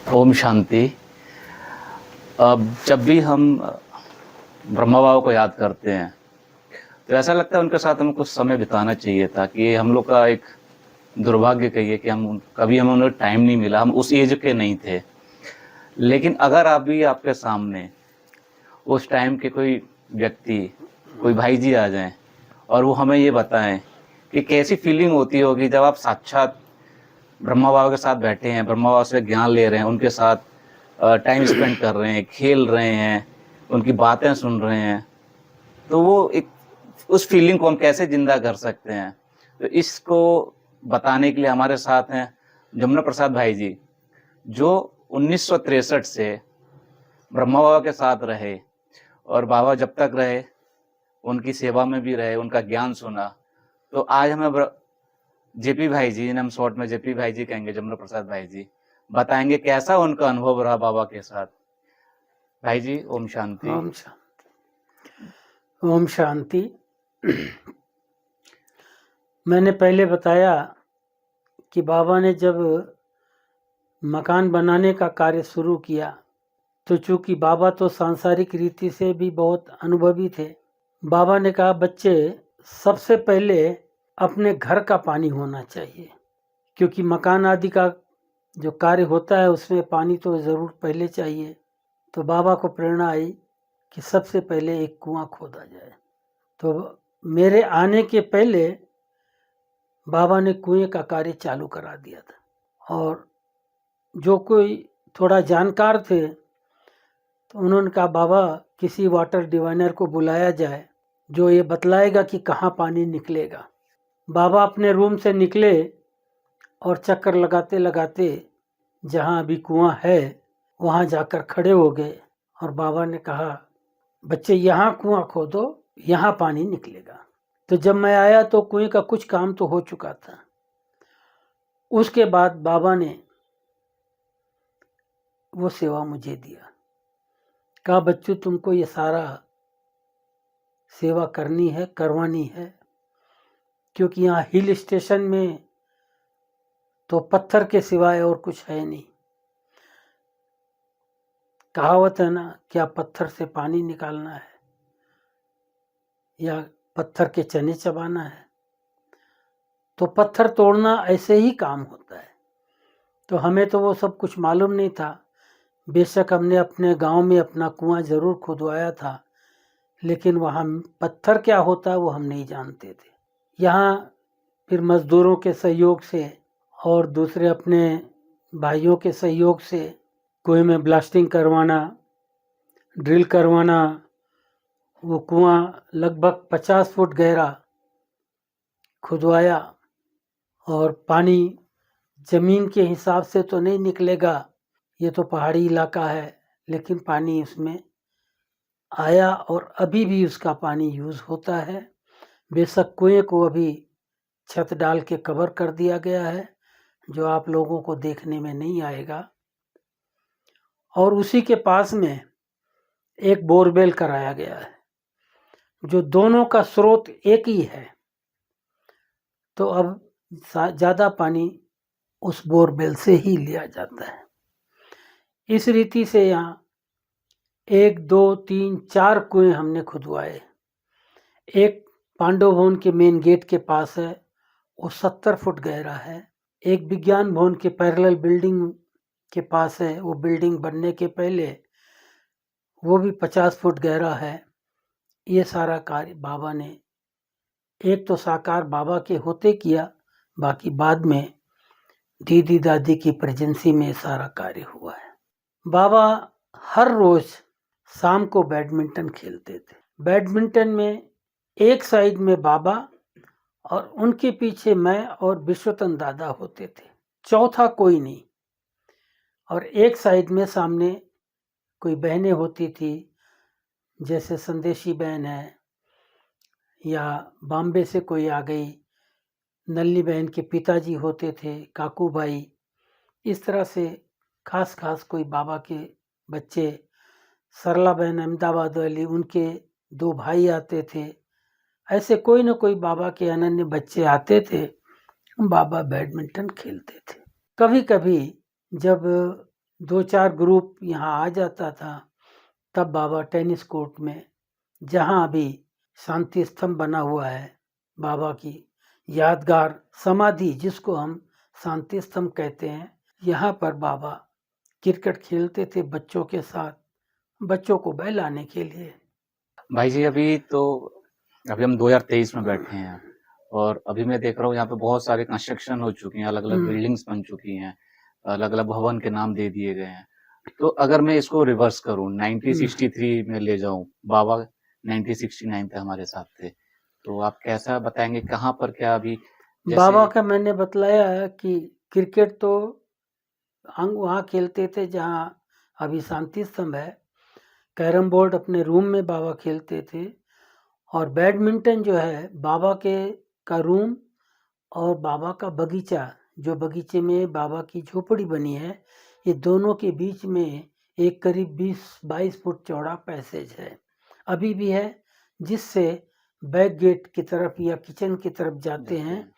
ओम शांति। अब जब भी हम ब्रह्मा बाबा को याद करते हैं, तो ऐसा लगता है उनके साथ हमें कुछ समय बिताना चाहिए था कि हम लोग का एक दुर्भाग्य कहिए कि कभी हमें उन्हें टाइम नहीं मिला, हम उस एज के नहीं थे। लेकिन अगर अभी आपके सामने उस टाइम के कोई व्यक्ति, कोई भाई जी आ जाएँ और वो हमें ये बताएँ कि कैसी फीलिंग होती होगी जब आप साक्षात ब्रह्मा बाबा के साथ बैठे हैं, ब्रह्मा बाबा से ज्ञान ले रहे हैं, उनके साथ टाइम स्पेंड कर रहे हैं, खेल रहे हैं, उनकी बातें सुन रहे हैं, तो वो एक उस फीलिंग को हम कैसे ज़िंदा कर सकते हैं? तो इसको बताने के लिए हमारे साथ हैं जमुना प्रसाद भाई जी, जो 1963 से ब्रह्मा बाबा के साथ रहे और बाबा जब तक रहे, उनकी सेवा में भी रहे, उनका ज्ञान सुना। तो आज हमें जेपी भाई जी, जिन्हें हम शॉर्ट में जेपी भाई जी कहेंगे, जमुना प्रसाद भाई जी, बताएँगे कैसा उनका अनुभव रहा बाबा के साथ। भाई जी, ओम शांति। ओम शांति। ओम शांति। मैंने पहले बताया कि बाबा ने जब मकान बनाने का कार्य शुरू किया, तो चूंकि बाबा तो सांसारिक रीति से भी बहुत अनुभवी थे, बाबा ने कहा बच्चे सबसे पहले अपने घर का पानी होना चाहिए, क्योंकि मकान आदि का जो कार्य होता है उसमें पानी तो ज़रूर पहले चाहिए। तो बाबा को प्रेरणा आई कि सबसे पहले एक कुआं खोदा जाए। तो मेरे आने के पहले बाबा ने कुएं का कार्य चालू करा दिया था, और जो कोई थोड़ा जानकार थे तो उन्होंने कहा बाबा किसी वाटर डिवाइनर को बुलाया जाए जो ये बतलाएगा कि कहाँ पानी निकलेगा। बाबा अपने रूम से निकले और चक्कर लगाते लगाते जहाँ अभी कुआं है वहाँ जाकर खड़े हो गए, और बाबा ने कहा बच्चे यहाँ कुआं खोदो, यहाँ पानी निकलेगा। तो जब मैं आया तो कुएं का कुछ काम तो हो चुका था। उसके बाद बाबा ने वो सेवा मुझे दिया, कहा बच्चों तुमको ये सारा सेवा करनी है, करवानी है, क्योंकि यहाँ हिल स्टेशन में तो पत्थर के सिवाय और कुछ है नहीं। कहावत है ना, क्या पत्थर से पानी निकालना है या पत्थर के चने चबाना है। तो पत्थर तोड़ना ऐसे ही काम होता है। तो हमें तो वो सब कुछ मालूम नहीं था। बेशक हमने अपने गांव में अपना कुआं ज़रूर खुदवाया था, लेकिन वहाँ पत्थर क्या होता है वो हम नहीं जानते थे। यहाँ फिर मज़दूरों के सहयोग से और दूसरे अपने भाइयों के सहयोग से कुएं में ब्लास्टिंग करवाना, ड्रिल करवाना। वो कुआं लगभग 50 फुट गहरा खुदवाया, और पानी ज़मीन के हिसाब से तो नहीं निकलेगा, ये तो पहाड़ी इलाका है, लेकिन पानी उसमें आया और अभी भी उसका पानी यूज़ होता है। बेशक कुएं को अभी छत डाल के कवर कर दिया गया है, जो आप लोगों को देखने में नहीं आएगा। और उसी के पास में एक बोरवेल कराया गया है, जो दोनों का स्रोत एक ही है। तो अब ज़्यादा पानी उस बोरवेल से ही लिया जाता है। इस रीति से यहाँ 1, 2, 3, 4 कुएं हमने खुदवाए। एक पांडव भवन के मेन गेट के पास है, वो 70 फुट गहरा है। एक विज्ञान भवन के पैरेलल बिल्डिंग के पास है, वो बिल्डिंग बनने के पहले वो भी 50 फुट गहरा है। ये सारा कार्य बाबा ने एक तो साकार बाबा के होते किया, बाकी बाद में दीदी दादी की प्रेजेंसी में सारा कार्य हुआ है। बाबा हर रोज शाम को बैडमिंटन खेलते थे। बैडमिंटन में एक साइड में बाबा और उनके पीछे मैं और विश्वतन दादा होते थे, चौथा कोई नहीं। और एक साइड में सामने कोई बहनें होती थी, जैसे संदेशी बहन है, या बॉम्बे से कोई आ गई। नल्ली बहन के पिताजी होते थे काकू भाई। इस तरह से खास खास कोई बाबा के बच्चे, सरला बहन अहमदाबाद वाली, उनके 2 भाई आते थे। ऐसे कोई ना कोई बाबा के अनन्य बच्चे आते थे, बाबा बैडमिंटन खेलते थे। कभी कभी जब 2-4 ग्रुप यहाँ आ जाता था। तब बाबा टेनिस कोर्ट में, जहाँ अभी शांति स्तंभ बना हुआ है, बाबा की यादगार समाधि जिसको हम शांति स्तंभ कहते हैं, यहाँ पर बाबा क्रिकेट खेलते थे बच्चों के साथ, बच्चों को बहलाने के लिए। भाई जी अभी हम 2023 में बैठे हैं और अभी मैं देख रहा हूँ यहाँ पे बहुत सारे कंस्ट्रक्शन हो चुकी हैं, अलग अलग बिल्डिंग्स बन चुकी हैं, अलग अलग भवन के नाम दे दिए गए हैं। तो अगर मैं इसको रिवर्स करूँ 1963 में ले जाऊं, बाबा 1969 तक हमारे साथ थे, तो आप कैसा बताएंगे कहाँ पर क्या अभी बाबा का मैंने बतलाया है कि क्रिकेट तो हम वहाँ खेलते थे जहाँ अभी शांति स्तंभ है। कैरम बोर्ड अपने रूम में बाबा खेलते थे और बैडमिंटन जो है बाबा के का रूम और बाबा का बगीचा, जो बगीचे में बाबा की झोपड़ी बनी है, ये दोनों के बीच में एक करीब 20-22 फुट चौड़ा पैसेज है, अभी भी है, जिससे बैक गेट की तरफ या किचन की तरफ जाते हैं।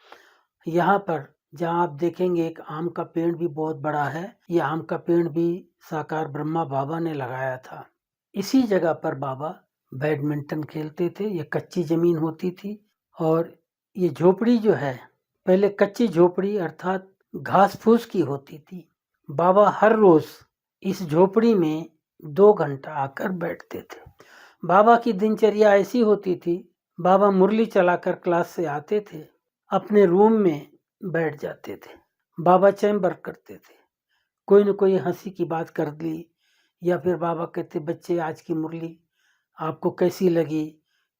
यहाँ पर जहाँ आप देखेंगे एक आम का पेड़ भी बहुत बड़ा है, ये आम का पेड़ भी साकार ब्रह्मा बाबा ने लगाया था। इसी जगह पर बाबा बैडमिंटन खेलते थे। ये कच्ची जमीन होती थी और ये झोपड़ी जो है पहले कच्ची झोपड़ी अर्थात घास फूस की होती थी। बाबा हर रोज इस झोपड़ी में 2 घंटा आकर बैठते थे। बाबा की दिनचर्या ऐसी होती थी, बाबा मुरली चलाकर क्लास से आते थे, अपने रूम में बैठ जाते थे, बाबा चैम्बर करते थे, कोई न कोई हंसी की बात कर ली या फिर बाबा कहते बच्चे आज की मुरली आपको कैसी लगी,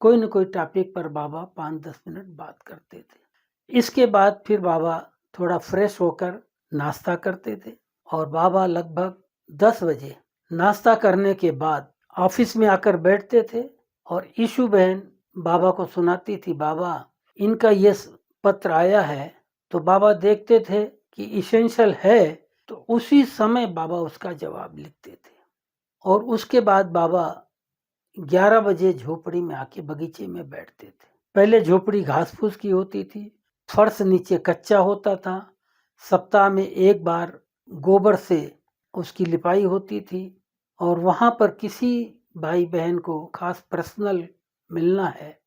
कोई न कोई टॉपिक पर बाबा 5-10 मिनट बात करते थे। इसके बाद फिर बाबा थोड़ा फ्रेश होकर नाश्ता करते थे और बाबा लगभग 10 बजे नाश्ता करने के बाद ऑफिस में आकर बैठते थे और ईशु बहन बाबा को सुनाती थी, बाबा इनका ये पत्र आया है, तो बाबा देखते थे कि इसेंशियल है तो उसी समय बाबा उसका जवाब लिखते थे और उसके बाद बाबा 11 बजे झोपड़ी में आके बगीचे में बैठते थे। पहले झोपड़ी घास फूस की होती थी, फर्श नीचे कच्चा होता था, सप्ताह में एक बार गोबर से उसकी लिपाई होती थी और वहाँ पर किसी भाई बहन को खास पर्सनल मिलना है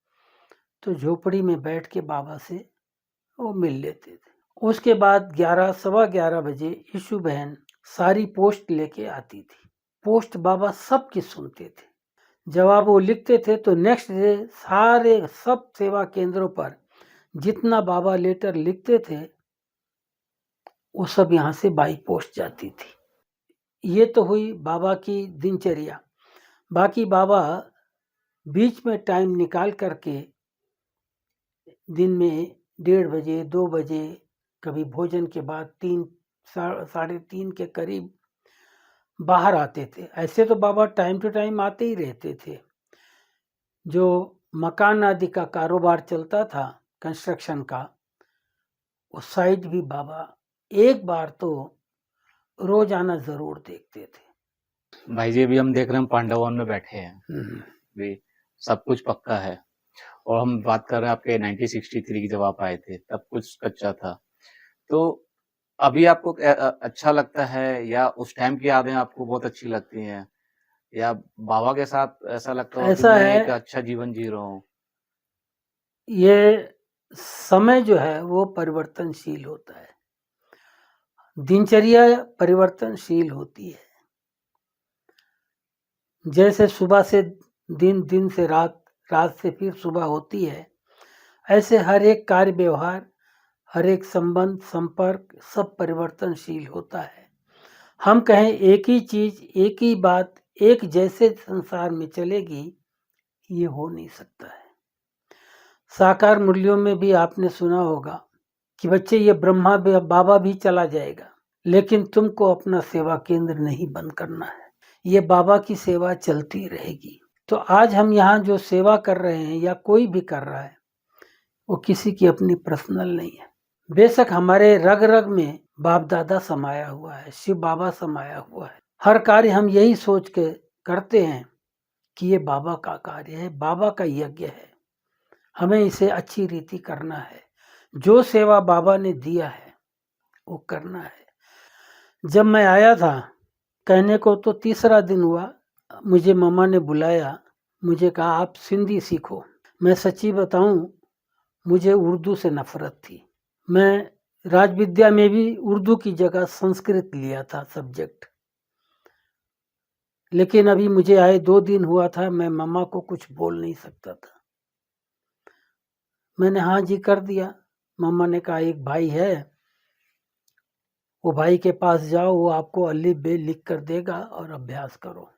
तो झोपड़ी में बैठ के बाबा से वो मिल लेते थे। उसके बाद 11 सवा 11 बजे ईशु बहन सारी पोस्ट लेके आती थी। पोस्ट बाबा सबकी सुनते थे, जवाब वो लिखते थे तो नेक्स्ट डे सारे सब सेवा केंद्रों पर जितना बाबा लेटर लिखते थे वो सब यहाँ से बाई पोस्ट जाती थी। ये तो हुई बाबा की दिनचर्या। बाकी बाबा बीच में टाइम निकाल करके दिन में 1:30 बजे 2 बजे कभी भोजन के बाद 3 साढ़े 3 के करीब बाहर आते थे। ऐसे तो बाबा टाइम टू टाइम आते ही रहते थे। जो मकान आदि का कारोबार चलता था कंस्ट्रक्शन का, उस साइड भी बाबा एक बार तो रोजाना जरूर देखते थे। भाई जी अभी हम देख रहे हैं पांडवन में बैठे हैं, भी सब कुछ पक्का है और हम बात कर रहे हैं आपके 1963 की जब आप आए थे तब कुछ कच्चा था, तो अभी आपको अच्छा लगता है या उस टाइम की यादें आपको बहुत अच्छी लगती हैं या बाबा के साथ ऐसा लगता हो कि ऐसा मैं है, एक अच्छा जीवन जी रहा हूँ? ये समय जो है वो परिवर्तनशील होता है, दिनचर्या परिवर्तनशील होती है। जैसे सुबह से दिन, दिन से रात, रात से फिर सुबह होती है, ऐसे हर एक कार्य व्यवहार, हर एक संबंध संपर्क सब परिवर्तनशील होता है। हम कहें एक ही चीज एक ही बात एक जैसे संसार में चलेगी, ये हो नहीं सकता है। साकार मूल्यों में भी आपने सुना होगा कि बच्चे ये ब्रह्मा बाबा भी चला जाएगा लेकिन तुमको अपना सेवा केंद्र नहीं बंद करना है, ये बाबा की सेवा चलती रहेगी। तो आज हम यहाँ जो सेवा कर रहे हैं या कोई भी कर रहा है वो किसी की अपनी पर्सनल नहीं है। बेशक हमारे रग रग में बाप दादा समाया हुआ है, शिव बाबा समाया हुआ है, हर कार्य हम यही सोच के करते हैं कि ये बाबा का कार्य है, बाबा का यज्ञ है, हमें इसे अच्छी रीति करना है, जो सेवा बाबा ने दिया है वो करना है। जब मैं आया था कहने को तो तीसरा दिन हुआ, मुझे मम्मा ने बुलाया, मुझे कहा आप सिंधी सीखो। मैं सच्ची बताऊं, मुझे उर्दू से नफरत थी। मैं राज विद्या में भी उर्दू की जगह संस्कृत लिया था सब्जेक्ट, लेकिन अभी मुझे आए 2 दिन हुआ था, मैं मम्मा को कुछ बोल नहीं सकता था। मैंने हाँ जी कर दिया। मम्मा ने कहा एक भाई है, वो भाई के पास जाओ, वो आपको अलिफ बे लिख कर देगा और अभ्यास करो।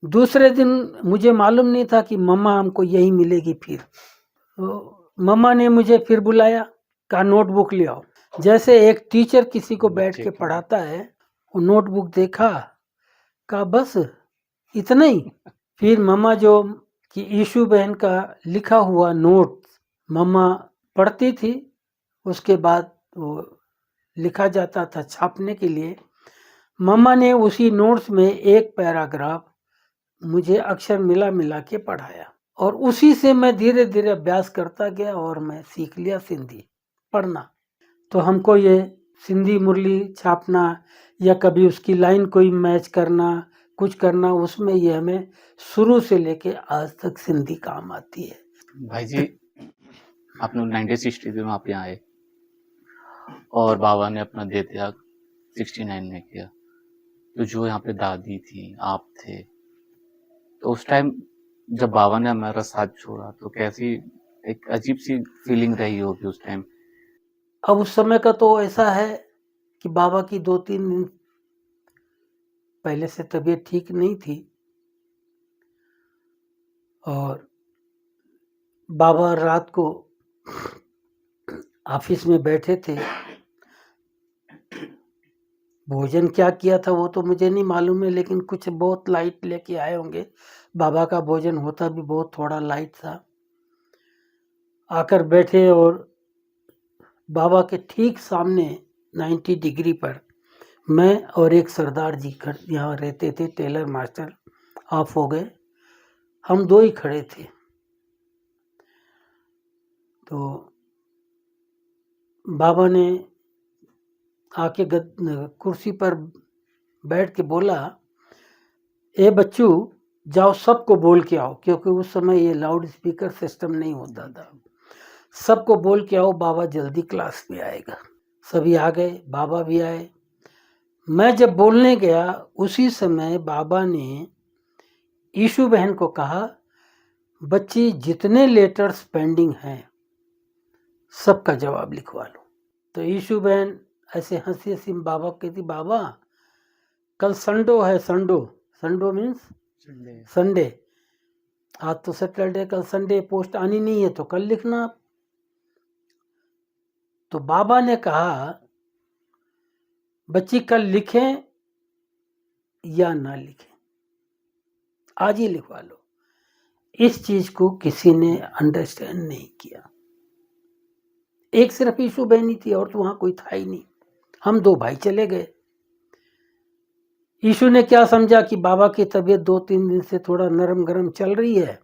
दूसरे दिन मुझे मालूम नहीं था कि मम्मा हमको यही मिलेगी फिर। तो मम्मा ने मुझे फिर बुलाया, कहा नोटबुक ले आओ। जैसे एक टीचर किसी को बैठ के पढ़ाता है, वो नोटबुक देखा, कहा बस इतना ही। फिर मम्मा जो कि ईशू बहन का लिखा हुआ नोट मम्मा पढ़ती थी, उसके बाद वो लिखा जाता था छापने के लिए। मम्मा ने उसी नोट्स में एक पैराग्राफ मुझे अक्षर मिला मिला के पढ़ाया, और उसी से मैं धीरे धीरे अभ्यास करता गया और मैं सीख लिया सिंधी पढ़ना। तो हमको ये सिंधी मुरली छापना या कभी उसकी लाइन कोई मैच करना, कुछ करना, उसमें ये हमें शुरू से लेके आज तक सिंधी काम आती है। भाई जी, आपने 1960 में आप यहाँ आए और बाबा ने अपना देह त्याग 69 में किया। तो जो यहाँ पे दादी थी, आप थे, तो उस टाइम जब बाबा ने हमारा साथ छोड़ा तो कैसी एक अजीब सी फीलिंग रही होगी उस टाइम? अब उस समय का तो ऐसा है कि बाबा की 2-3 दिन पहले से तबीयत ठीक नहीं थी, और बाबा रात को ऑफिस में बैठे थे। भोजन क्या किया था वो तो मुझे नहीं मालूम है, लेकिन कुछ बहुत लाइट लेके आए होंगे। बाबा का भोजन होता भी बहुत थोड़ा लाइट था। आकर बैठे और बाबा के ठीक सामने 90 डिग्री पर मैं और एक सरदार जी यहाँ रहते थे, टेलर मास्टर ऑफ हो गए, हम दो ही खड़े थे। तो बाबा ने आके कुर्सी पर बैठ के बोला, ए बच्चू जाओ सबको बोल के आओ, क्योंकि उस समय ये लाउड स्पीकर सिस्टम नहीं होता था। सबको बोल के आओ बाबा जल्दी क्लास में आएगा। सभी आ गए, बाबा भी आए। मैं जब बोलने गया उसी समय बाबा ने ईशू बहन को कहा, बच्ची जितने लेटर्स पेंडिंग हैं सबका जवाब लिखवा लो। तो ईशू बहन ऐसे हंसी हंसी बाबा कहती, बाबा कल संडो है, संडो मीन्स संडे, आज तो सैटरडे, कल संडे, पोस्ट आनी नहीं है तो कल लिखना। तो बाबा ने कहा, बच्ची कल लिखें या ना लिखें, आज ही लिखवा लो। इस चीज को किसी ने अंडरस्टैंड नहीं किया। एक सिर्फ ईशू बहन ही थी और तो वहां कोई था ही नहीं। हम दो भाई चले गए। ईशू ने क्या समझा कि बाबा की तबीयत 2-3 दिन से थोड़ा नरम गरम चल रही है,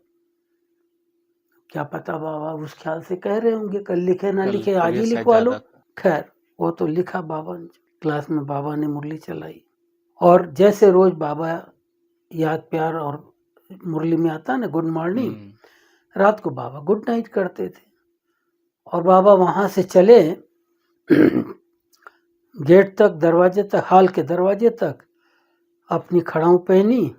क्या पता बाबा उस ख्याल से कह रहे होंगे कल लिखे ना लिखे, आज ही लिखवा लो। खैर वो तो लिखा बाबा ने। क्लास में बाबा ने मुरली चलाई, और जैसे रोज बाबा याद प्यार और मुरली में आता ना गुड मॉर्निंग, रात को बाबा गुड नाइट करते थे। और बाबा वहां से चले गेट तक, दरवाजे तक, हॉल के दरवाजे तक, अपनी खड़ाऊ पहनी,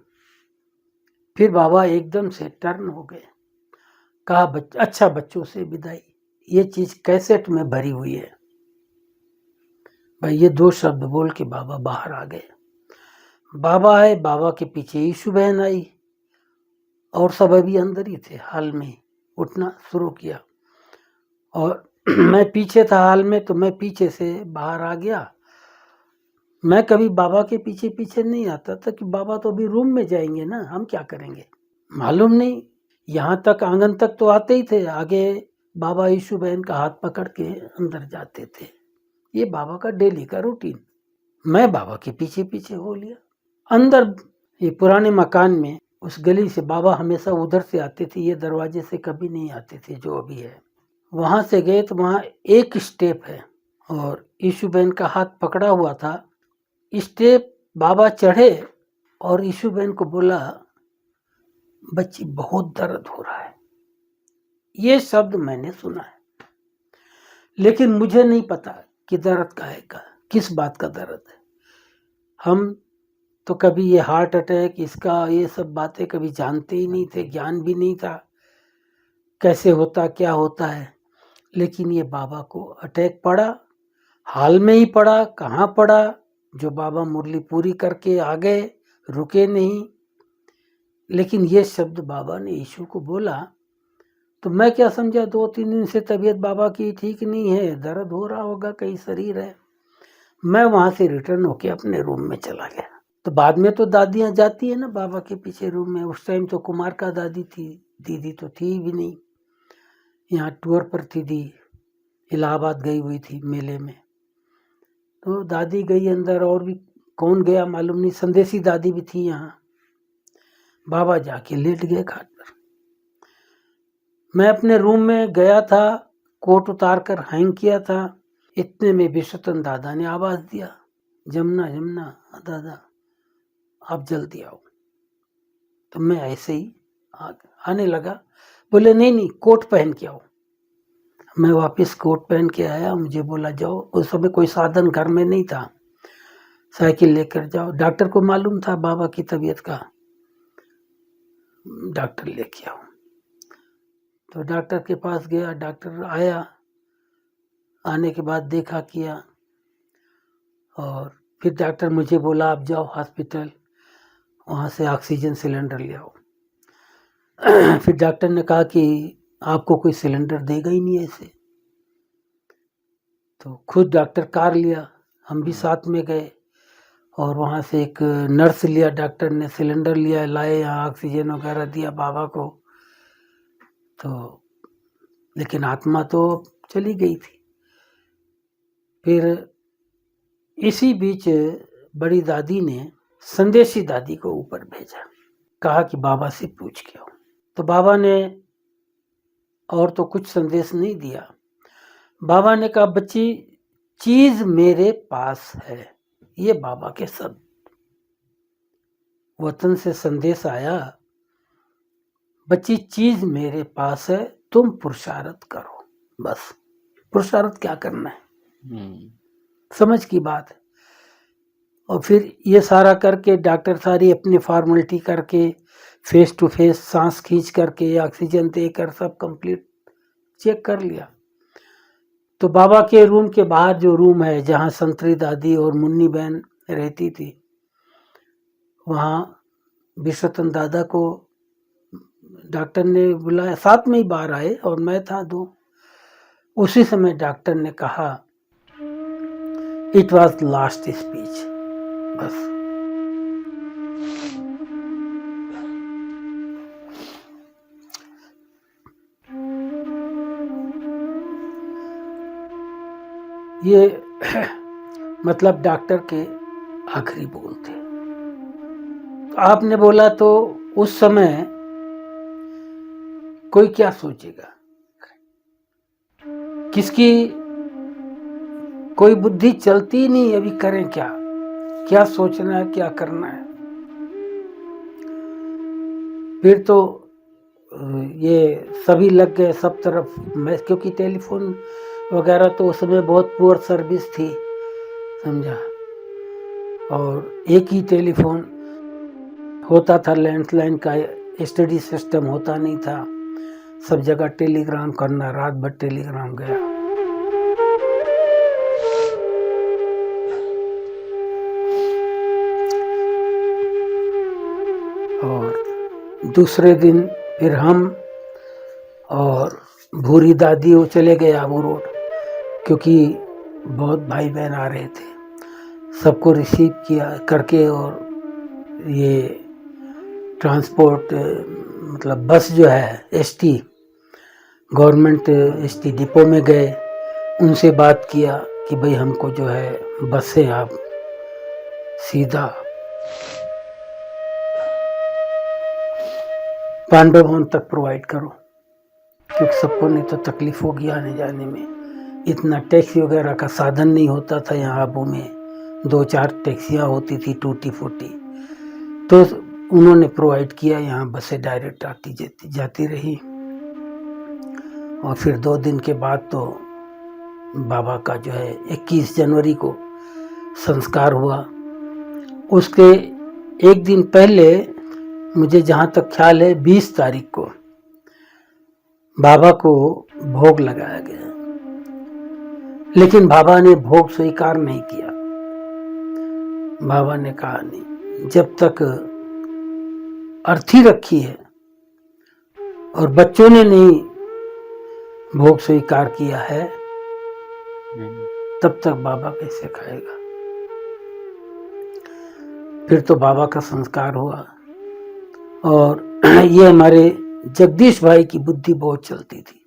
फिर बाबा एकदम से टर्न हो गए। कहा, अच्छा बच्चों से विदाई। ये चीज कैसेट में भरी हुई है भाई। ये 2 शब्द बोल के बाबा बाहर आ गए। बाबा आए, बाबा के पीछे ईशू बहन आई, और सब अभी अंदर ही थे हॉल में। उठना शुरू किया और मैं पीछे था हॉल में, तो मैं पीछे से बाहर आ गया। मैं कभी बाबा के पीछे पीछे नहीं आता था कि बाबा तो अभी रूम में जाएंगे ना, हम क्या करेंगे मालूम नहीं। यहाँ तक आंगन तक तो आते ही थे, आगे बाबा ईशू बहन का हाथ पकड़ के अंदर जाते थे। ये बाबा का डेली का रूटीन। मैं बाबा के पीछे पीछे हो लिया अंदर। ये पुराने मकान में उस गली से बाबा हमेशा उधर से आते थे, ये दरवाजे से कभी नहीं आते थे जो अभी है। वहां से गए तो वहां एक स्टेप है और ईशू बहन का हाथ पकड़ा हुआ था। स्टेप बाबा चढ़े और ईशू बहन को बोला, बच्ची बहुत दर्द हो रहा है। ये शब्द मैंने सुना है, लेकिन मुझे नहीं पता कि दर्द काहे का, किस बात का दर्द है। हम तो कभी ये हार्ट अटैक, इसका ये सब बातें कभी जानते ही नहीं थे, ज्ञान भी नहीं था कैसे होता, क्या होता है। लेकिन ये बाबा को अटैक पड़ा, हाल में ही पड़ा, कहाँ पड़ा, जो बाबा मुरली पूरी करके आ गए, रुके नहीं। लेकिन ये शब्द बाबा ने यीशु को बोला, तो मैं क्या समझा, 2-3 दिन से तबीयत बाबा की ठीक नहीं है, दर्द हो रहा होगा, कहीं शरीर है। मैं वहां से रिटर्न होके अपने रूम में चला गया। तो बाद में तो दादियां जाती है ना बाबा के पीछे रूम में। उस टाइम तो कुमार का दादी थी, दीदी तो थी भी नहीं, यहाँ टूर पर थी दी, इलाहाबाद गई हुई थी मेले में। तो दादी गई अंदर, और भी कौन गया मालूम नहीं, संदेशी दादी भी थी यहाँ। बाबा जाके लेट गए खाट पर। मैं अपने रूम में गया था, कोट उतार कर हैंग किया था, इतने में विश्वतन दादा ने आवाज दिया, जमुना जमुना दादा आप जल्दी आओ। तो मैं ऐसे ही आने लगा। बोले नहीं नहीं, कोट पहन के आओ। मैं वापस कोट पहन के आया। मुझे बोला जाओ। उस समय कोई साधन घर में नहीं था, साइकिल लेकर जाओ। डॉक्टर को मालूम था बाबा की तबीयत का, डॉक्टर लेके आओ। तो डॉक्टर के पास गया, डॉक्टर आया, आने के बाद देखा किया, और फिर डॉक्टर मुझे बोला आप जाओ हॉस्पिटल, वहाँ से ऑक्सीजन सिलेंडर ले आओ। फिर डॉक्टर ने कहा कि आपको कोई सिलेंडर देगा ही नहीं ऐसे। तो खुद डॉक्टर कार लिया, हम भी साथ में गए, और वहाँ से एक नर्स लिया, डॉक्टर ने सिलेंडर लिया, लाए, यहाँ ऑक्सीजन वगैरह दिया बाबा को। तो लेकिन आत्मा तो चली गई थी। फिर इसी बीच बड़ी दादी ने संदेशी दादी को ऊपर भेजा, कहा कि बाबा से पूछ के आओ। तो बाबा ने और तो कुछ संदेश नहीं दिया। बाबा ने कहा बच्ची चीज मेरे पास है, ये बाबा के शब्द। वतन से संदेश आया, बच्ची चीज मेरे पास है, तुम पुरुषार्थ करो। बस पुरुषार्थ क्या करना है, समझ की बात है। और फिर ये सारा करके डॉक्टर सारी अपनी फॉर्मेलिटी करके, फेस टू फेस सांस खींच करके, ऑक्सीजन देकर सब कंप्लीट चेक कर लिया। तो बाबा के रूम के बाहर जो रूम है जहाँ संतरी दादी और मुन्नी बहन रहती थी, वहाँ विश्वतन दादा को डॉक्टर ने बुलाया, साथ में ही बाहर आए, और मैं था दो। उसी समय डॉक्टर ने कहा इट वॉज लास्ट स्पीच। बस ये मतलब डॉक्टर के आखिरी बोल थे। तो आपने बोला तो उस समय कोई क्या सोचेगा, किसकी कोई बुद्धि चलती नहीं, अभी करें क्या, क्या सोचना है, क्या करना है। फिर तो ये सभी लग गए सब तरफ। मैं क्योंकि टेलीफोन वगैरह तो उस समय बहुत पुअर सर्विस थी, समझा, और एक ही टेलीफोन होता था, लैंडलाइन का स्टडी सिस्टम होता नहीं था। सब जगह टेलीग्राम करना, रात भर टेलीग्राम गया। और दूसरे दिन फिर हम और भूरी दादी वो चले गए आबू रोड, क्योंकि बहुत भाई बहन आ रहे थे। सबको रिसीव किया करके, और ये ट्रांसपोर्ट मतलब बस जो है एसटी, गवर्नमेंट एसटी डिपो में गए, उनसे बात किया कि भाई हमको जो है बस से आप सीधा पांडव भवन तक प्रोवाइड करो, क्योंकि सबको नहीं तो तकलीफ होगी आने जाने में। इतना टैक्सी वगैरह का साधन नहीं होता था यहाँ आबू में, 2-4 टैक्सियाँ होती थी टूटी फूटी। तो उन्होंने प्रोवाइड किया, यहाँ बसें डायरेक्ट आती जाती रही। और फिर 2 दिन के बाद तो बाबा का जो है 21 जनवरी को संस्कार हुआ। उसके एक दिन पहले, मुझे जहाँ तक ख्याल है 20 तारीख को बाबा को भोग लगाया गया, लेकिन बाबा ने भोग स्वीकार नहीं किया। बाबा ने कहा नहीं, जब तक अर्थी रखी है और बच्चों ने नहीं भोग स्वीकार किया है, तब तक बाबा कैसे खाएगा। फिर तो बाबा का संस्कार हुआ। और ये हमारे जगदीश भाई की बुद्धि बहुत चलती थी,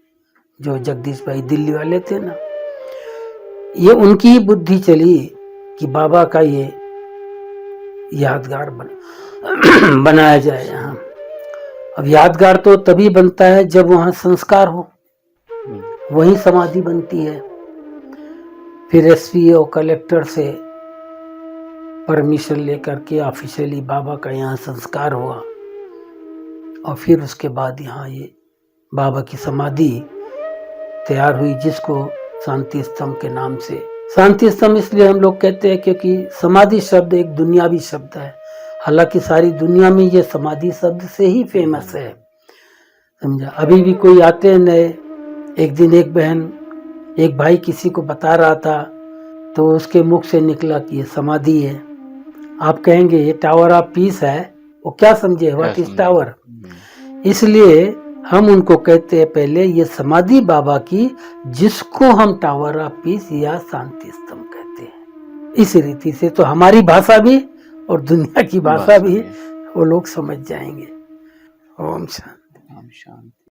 जो जगदीश भाई दिल्ली वाले थे ना, ये उनकी ही बुद्धि चली कि बाबा का ये यादगार बनाया जाए यहाँ। अब यादगार तो तभी बनता है जब वहाँ संस्कार हो, वही समाधि बनती है। फिर एसपी और कलेक्टर से परमिशन लेकर के ऑफिशियली बाबा का यहाँ संस्कार हुआ। और फिर उसके बाद यहाँ ये बाबा की समाधि तैयार हुई, जिसको शांति स्तंभ के नाम से, शांति स्तंभ इसलिए हम लोग कहते हैं क्योंकि समाधि शब्द एक दुनियावी शब्द है। हालांकि सारी दुनिया में ये समाधि शब्द से ही फेमस है, समझा। अभी भी कोई आते हैं नए, एक दिन एक भाई किसी को बता रहा था, तो उसके मुख से निकला कि ये समाधि है। आप कहेंगे ये टावर ऑफ पीस है, वो क्या समझे व्हाट इज टावर। इसलिए हम उनको कहते हैं पहले ये समाधि बाबा की, जिसको हम टावर ऑफ पीस या शांति स्तंभ कहते हैं। इस रीति से तो हमारी भाषा भी और दुनिया की भाषा भी वो लोग समझ जाएंगे। ओम शांति।